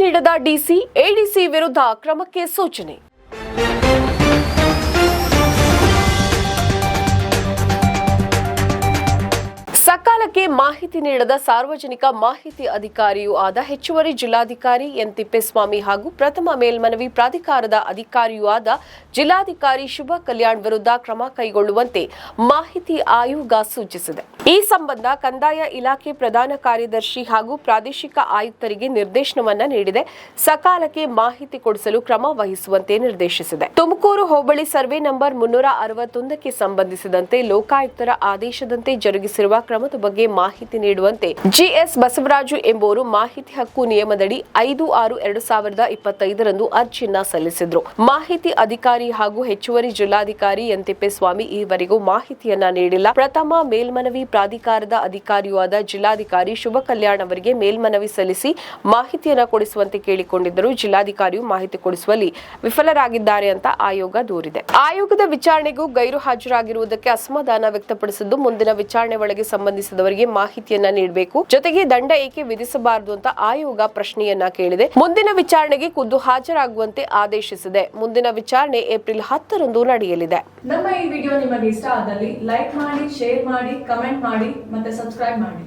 ನೀಡದ DC, ADC ವಿರುದ್ಧ ಕ್ರಮಕ್ಕೆ ಸೂಚನೆ. ಸಕಾಲಕ್ಕೆ ಮಾಹಿತಿ ನೀಡದ ಸಾರ್ವಜನಿಕ ಮಾಹಿತಿ ಅಧಿಕಾರಿಯೂ ಆದ ಹೆಚ್ಚುವರಿ ಜಿಲ್ಲಾಧಿಕಾರಿ ಎನ್ ತಿಪ್ಪೇಸ್ವಾಮಿ ಹಾಗೂ ಪ್ರಥಮ ಮೇಲ್ಮನವಿ ಪ್ರಾಧಿಕಾರದ ಅಧಿಕಾರಿಯೂ ಆದ ಜಿಲ್ಲಾಧಿಕಾರಿ ಶುಭ ಕಲ್ಯಾಣ್ ವಿರುದ್ಧ ಕ್ರಮ ಕೈಗೊಳ್ಳುವಂತೆ ಮಾಹಿತಿ ಆಯೋಗ ಸೂಚಿಸಿದೆ. ಈ ಸಂಬಂಧ ಕಂದಾಯ ಇಲಾಖೆ ಪ್ರಧಾನ ಕಾರ್ಯದರ್ಶಿ ಹಾಗೂ ಪ್ರಾದೇಶಿಕ ಆಯುಕ್ತರಿಗೆ ನಿರ್ದೇಶನವನ್ನ ನೀಡಿದೆ. ಸಕಾಲಕ್ಕೆ ಮಾಹಿತಿ ಕೊಡಿಸಲು ಕ್ರಮ ವಹಿಸುವಂತೆ ನಿರ್ದೇಶಿಸಿದೆ. ತುಮಕೂರು ಹೋಬಳಿ ಸರ್ವೆ ನಂಬರ್ 361ಕ್ಕೆ ಸಂಬಂಧಿಸಿದಂತೆ ಲೋಕಾಯುಕ್ತರ ಆದೇಶದಂತೆ ಜರುಗಿಸಿರುವ ಕ್ರಮದ ಬಗ್ಗೆ ಮಾಹಿತಿ ನೀಡುವಂತೆ ಜಿಎಸ್ ಬಸವರಾಜು ಎಂಬುವರು ಮಾಹಿತಿ ಹಕ್ಕು ನಿಯಮದಡಿ 5/6/2025 ಅರ್ಜಿಯನ್ನ ಸಲ್ಲಿಸಿದ್ರು. ಮಾಹಿತಿ ಅಧಿಕಾರಿ ಹಾಗೂ ಹೆಚ್ಚುವರಿ ಜಿಲ್ಲಾಧಿಕಾರಿ ಎನ್ ತಿಪ್ಪೇಸ್ವಾಮಿ ಈವರೆಗೂ ಮಾಹಿತಿಯನ್ನ ನೀಡಿಲ್ಲ. ಪ್ರಥಮ ಮೇಲ್ಮನವಿ ಪ್ರಾಧಿಕಾರದ ಅಧಿಕಾರಿಯೂ ಆದ ಜಿಲ್ಲಾಧಿಕಾರಿ ಶುಭ ಕಲ್ಯಾಣ್ ಅವರಿಗೆ ಮೇಲ್ಮನವಿ ಸಲ್ಲಿಸಿ ಮಾಹಿತಿಯನ್ನ ಕೊಡಿಸುವಂತೆ ಕೇಳಿಕೊಂಡಿದ್ದರು. ಜಿಲ್ಲಾಧಿಕಾರಿಯು ಮಾಹಿತಿ ಕೊಡಿಸುವಲ್ಲಿ ವಿಫಲರಾಗಿದ್ದಾರೆ ಅಂತ ಆಯೋಗ ದೂರಿದೆ. ಆಯೋಗದ ವಿಚಾರಣೆಗೂ ಗೈರು ಹಾಜರಾಗಿರುವುದಕ್ಕೆ ಅಸಮಾಧಾನ ವ್ಯಕ್ತಪಡಿಸಿದ್ದು, ಮುಂದಿನ ವಿಚಾರಣೆ ಒಳಗೆ ಸಂಬಂಧಿಸಿದವರಿಗೆ ಮಾಹಿತಿಯನ್ನ ನೀಡಬೇಕು, ಜೊತೆಗೆ ದಂಡ ಏಕೆ ವಿಧಿಸಬಾರದು ಅಂತ ಆಯೋಗ ಪ್ರಶ್ನೆಯನ್ನ ಕೇಳಿದೆ. ಮುಂದಿನ ವಿಚಾರಣೆಗೆ ಖುದ್ದು ಹಾಜರಾಗುವಂತೆ ಆದೇಶಿಸಿದೆ. ಮುಂದಿನ ವಿಚಾರಣೆ ಏಪ್ರಿಲ್ 10ರಂದು ನಡೆಯಲಿದೆ. ನಮ್ಮ ಈ ವಿಡಿಯೋ ನಿಮಗೆ ಇಷ್ಟ ಆದಲ್ಲಿ ಲೈಕ್ ಮಾಡಿ, ಶೇರ್ ಮಾಡಿ, ಕಮೆಂಟ್ ಮಾಡಿ ಮತ್ತೆ ಸಬ್ಸ್ಕ್ರೈಬ್ ಮಾಡಿ.